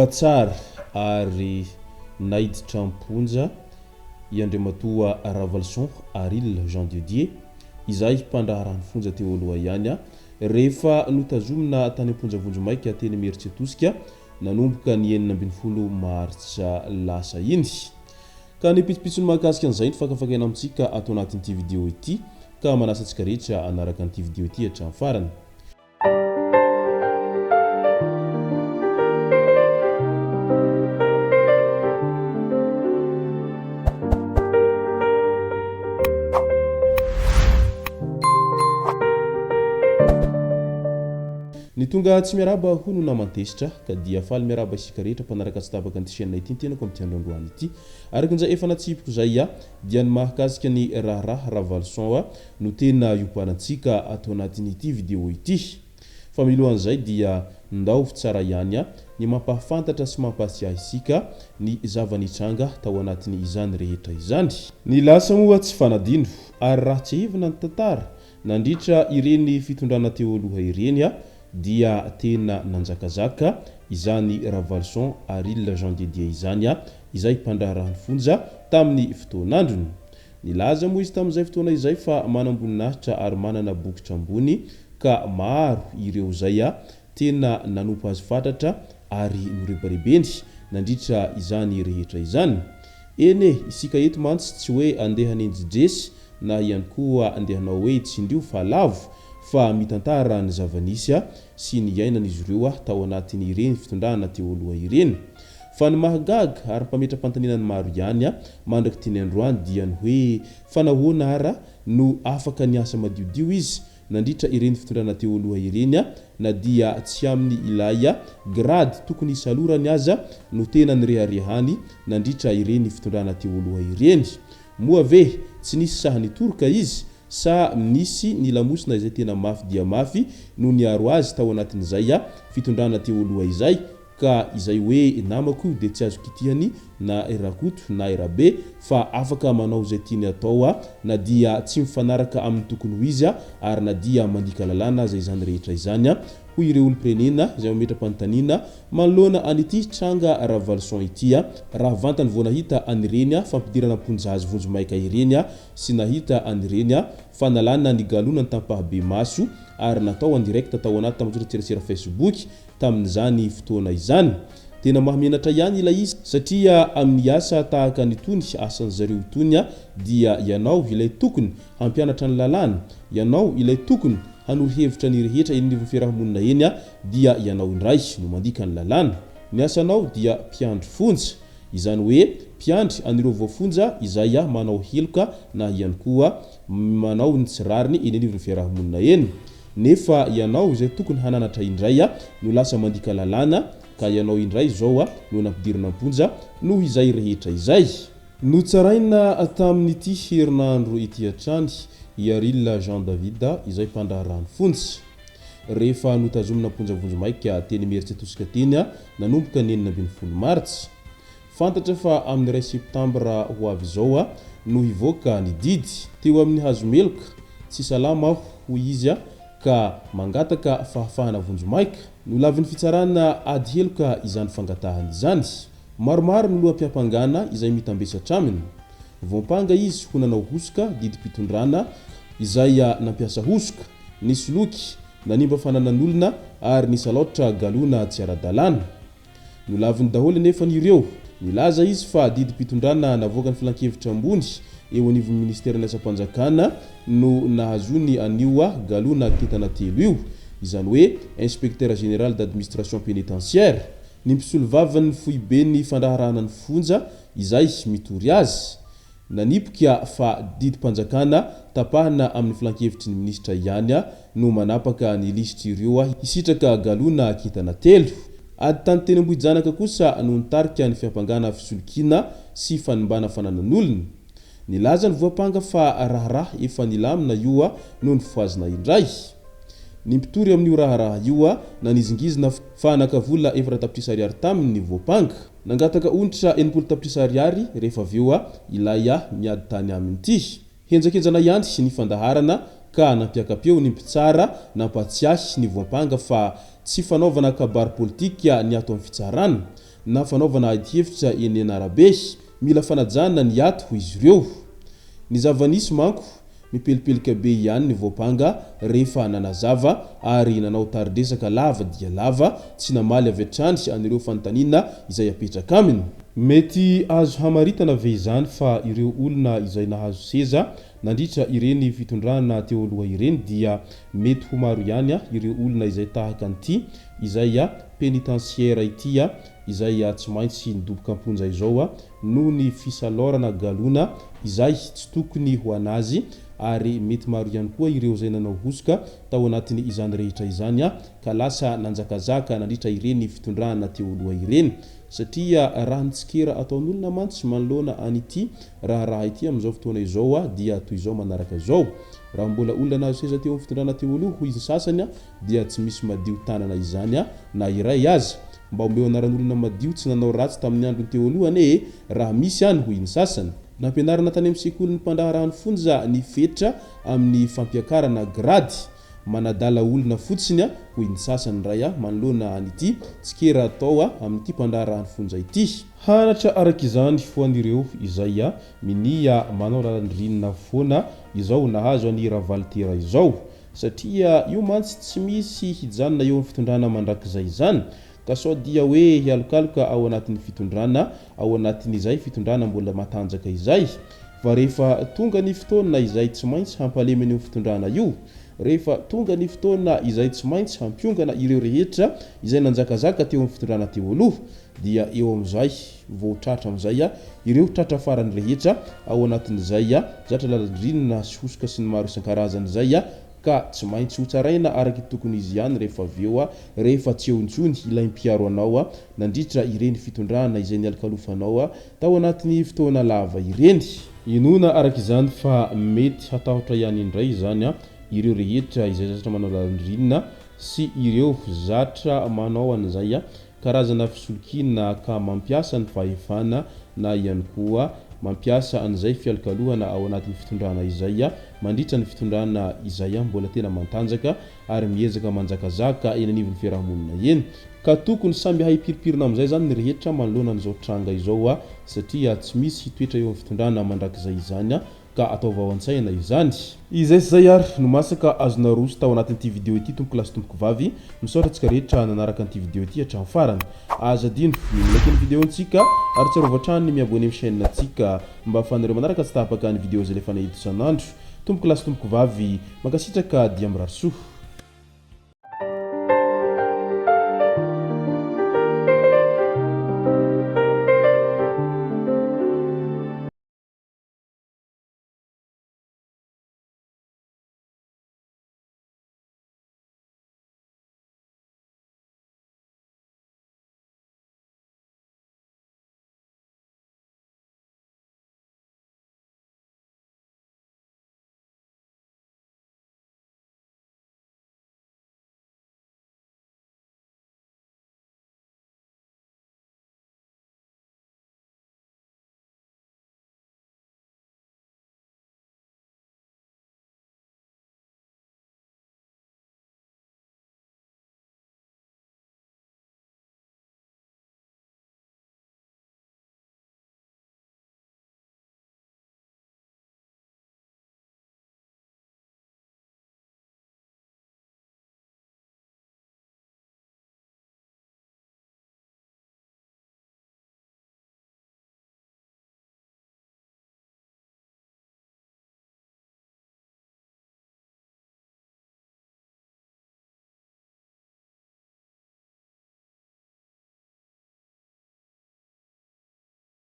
Fatsar ary naiditra amponja iandrimatoa Ravalson Aril Jean Didier izay mpandraharany fonja teo aloha ihany rehefa notazomina tany amponja Vonjomaika teny Mieritsetosika nanomboka ny 12 Martsa lasa iny ka ny pitsopitsony mahakasika an'izay ny fakafakaina amintsika ato anatin'ity vidéo ity ka manasa antsika rehetra anaraka an'ity vidéo ity hatramin'ny farany. Ny tonga tsy miaraba hono namantesitra ka dia faly miaraba isika rehetra mpanaraka tsy tabaka ny chaîne ity tenako amin'ny androandroany ity arakin'izay efa natsipiko zay dia ny mahakasika ny Ravalson no tena iomparantsika ato anatin'ity vidéo ity fa milohan'izay dia ndao tsara ihany ny mampafantatra sy mampasiahy isika ny zavanitranga tao anatin'ny izany rehetra izany. Ny lasa moa tsy fanadino ary raha tsy hivina ny tantara nandritra ireny fitondrana teo aloha ireny dia tena nanjakazaka izany Ravalson Aril Jean Didier izany izay mpandraharany fonja tamin'ny fotoanandrony. Nilaza moa izy tamin'izay fotoana izay fa manamboninahitra ary manana bokitra ambony ka maro ireo zay tena nanompo azy fantatra ary norebarebeny nandritra izany rehetra izany. Ene isika eto mantsy tsy hoe andeha nenjidresy na ihany koa andehanao hoe tsindrio fa lavo fa mitantara ny zavanisy sy ny iainan'izy ireo tao anatin'ny ireny fitondrana teo aloha ireny. Fa ny mahagaga ary mpametra-pantaninany maro ihany mandraky teny androany dia ny hoe fa nahoana ara no afaka niasa madiodio izy nandritra ireny fitondrana teo aloha ireny na dia tsy amin'ny ilay grady tokony isalorany aza no tena nirehariahany nandritra ireny fitondrana teo aloha ireny. Moa ve tsy nisy sahany toroka izy sa nisy ny lamosina izay tena mafy dia mafy no niaro azy tao anatin'izay fitondrana teo aloha izay ka izay hoe namako dia tsy azo kitihany na erakoto na erabe fa afaka manao zay tiany atao na dia tsy mifanaraka amin'ny tokony ho izy ary na dia mandika lalàna zay izany rehetra izany hoy ireo olom-pirenena izay mametra-panontaniana manoloana an'ity tranga Ravalson ity raha vantany vao nahita anireny fampidirana amponja azy Vonjomaika ireny sy nahita anireny fa nalana ny galona ny tampahabe maso ary natao en direct tao anaty tamatsoretsera Facebook tamin'izany fotoana izany. Tena mahamenatra ihany ilay izy satria amin'ny asa tahaka nytony asan'zareo itony dia ianao ilay tokony hampianatra ny lalàna, ianao ilay tokony hanoro-hevitra ny rehetra eny ny fiarahamonina eny dia ianao indray no mandika ny lalàna. Ny asanao dia mpiandry fonja izany hoe mpiandry anireo voafonja izay manao heloka na ihany koa manao ny tsirariny eny anivon'ny fiarahamonina eny. Nefa ianao izay tokony hananatra indray no lasa mandika lalàna ka ianao indray zao no nampidirana amponja noho izay rehetra izay. Notsaraina tamin'ity herinandro ity hatrany Aril Jean David izay mpandraharany fonja rehefa notazomina amponja Vonjomaika teny Mieritsetosika teny nanomboka ny 12 Martsa. Fantatra fa amin'ny 1 Septambra ho avy zao no hivoaka ny didy teo amin'ny hazo meloka tsy salama ho izy ka mangataka fahafahana Vonjomaika no lavin'ny fitsarana ady heloka izany fangatahany izany. Maromaro ny loham-piampangana izay mitambesatra aminy. Voampanga izy ho nanao hosoka didim-pitondrana izay nampiasa hosoka, nisoloky, nanimba fananan'olona ary nisalotra galona tsy ara-dalàna. No lavin'ny daholo nefa ireo nilaza izy fa didim-pitondrana navoaka ny filan-kevitra ambony eo anivon'ny ministerin'ny asa-panjakana no nahazony anio galona kintana telo io izany hoe inspecteur général d'administration pénitentiaire ny mpisolo vavany foibe ny fandraharana ny fonja izay mitory azy. Nanipika fa didim-panjakana tapahana amin'ny filan-kevitry ny ministra ihany no manapaka ny lisitra ireo hisitraka galona kintana telo. Ady tany teny Ambohijanaka kosa no nitarika ny fiampangana fisolokina sy fanimbana fananan'olona. Nilaza ny voapanga fa raharaha efa nilamina io no nifoazina indray. Ny mpitory amin'io raharaha io na nizingizina fa nakavola 4 tapitrisa ariary tamin'ny voapanga. Nangataka onitra 80 tapitrisa ariary rehefa aveo ilay miady tany amin'ity. Henjakenjana ihany ny fandaharana ka nampiakapeo ny mpitsara nampatsiahy ny voapanga fa tsy fanaovana kabary politika ny ato amin'ny fitsarana na fanaovana adi-hevitra eny anarabe mila fanajana ny ato ho izy ireo. Ny zava-nisy manko mipelipelika be ihany ny voapanga rehefa nanazava ary nanao taridresaka lava dia lava tsy namaly avy hatrany an'ireo fanontaniana izay apetraka aminy. Mety azo hamaritana ve izany fa ireo olona izay nahazo seza nandritra ireny fitondrana teo aloha ireny dia mety ho maro ihany ireo olona izay tahaka an'ity izay penitentiaire ity izay tsy maintsy nidoboka amponja izao noho ny fisalorana galona izay tsy tokony ho anazy ary mety maro ihany koa ireo izay nanao hosoka tao anatiny izany rehetra izany ka lasa nanjakazaka nandritra ireny fitondrana teo aloha ireny satria raha nitsikera ataon'olona mantsy manoloana an'ity raha ity amin'izao fotoana izao dia toy izao manaraka izao. Raha mbola olona nahazo seza teo amin'ny fitondrana teo aloha ho izy sasany dia tsy misy madio tanana izany na iray aza mba omeo anaran'olona madio tsy nanao ratsy tamin'ny andro teo alohany raha misy any ho iny sasany. Nampianarana tany amin'ny sekolin'ny mpandaharahany fonja ny fetra amin'ny fampiakarana grady manadala olona fotsiny ho iny sasany ray manoloana an'ity tsikera atao amin'ity mpandaharahany fonja ity. Hanatra arak'izany foan'ireo izay minia manao lalandrinina foana izao nahazo any Ravaltera izao satria io mantsy tsy misy hijanona eo amin'ny fitondrana mandrakizay izany ka sao dia hoe hialokaloka ao anatin'ny fitondrana ao anatin'izay fitondrana mbola matanjaka izay fa rehefa tonga ny fotoana izay tsy maintsy hampalemany eo fitondrana io rehefa tonga ny fotoana izay tsy maintsy hampiongana ireo rehetra izay nanjakazaka teo amin'ny fitondrana teo aloha dia eo amin'izay vao tratra amin'izay ireo tratra farany rehetra ao anatin'izay zatra lalandrinina sy hosoka sy ny maro isan-karazany izay ka tsy maintsy ho tsaraina araky tokony izy ihany rehefa aveo rehefa tsy eontsony ilay mpiaro anao nandritra ireny fitondrana izay nialokalofanao tao anatin'ny fotoana lava ireny. Inona arak'izany fa mety hatahotra ihany indray izany ireo rehetra izay zatra manao lalandrinina sy ireo zatra manao an'izay karazana fisolokina ka mampiasa ny fahefana na ihany koa mampiasa an'izay fialokalohana ao anatin'ny fitondrana izay mandritra ny fitondrana izay mbola tena mantanjaka ary miezaka manjakazaka eny anivon'ny fiarahamonina eny ka tokony samby haipiripirina amin'izay zany ny rehetra manoloana an'izao tranga izao satria tsy misy toetra eo amin'ny fitondrana mandrakizay izany ka ataova ao an-tsaina izany. Izay sy zay ary no masaka azona roso tao anatin'ity video ity tompoko lasy tompoko vavy misaotra antsika rehetra nanaraka an'ity video ity hatramin'ny farany azadino like ny video antsika ary tsarovatra hatrany miabone amin'ny chaîne antsika mba ahafahanareo manaraka tsy tapaka ny video zay lefa nahito isan'andro. Tompoko lasy tompoko vavy mankasitraka dia mirary soa.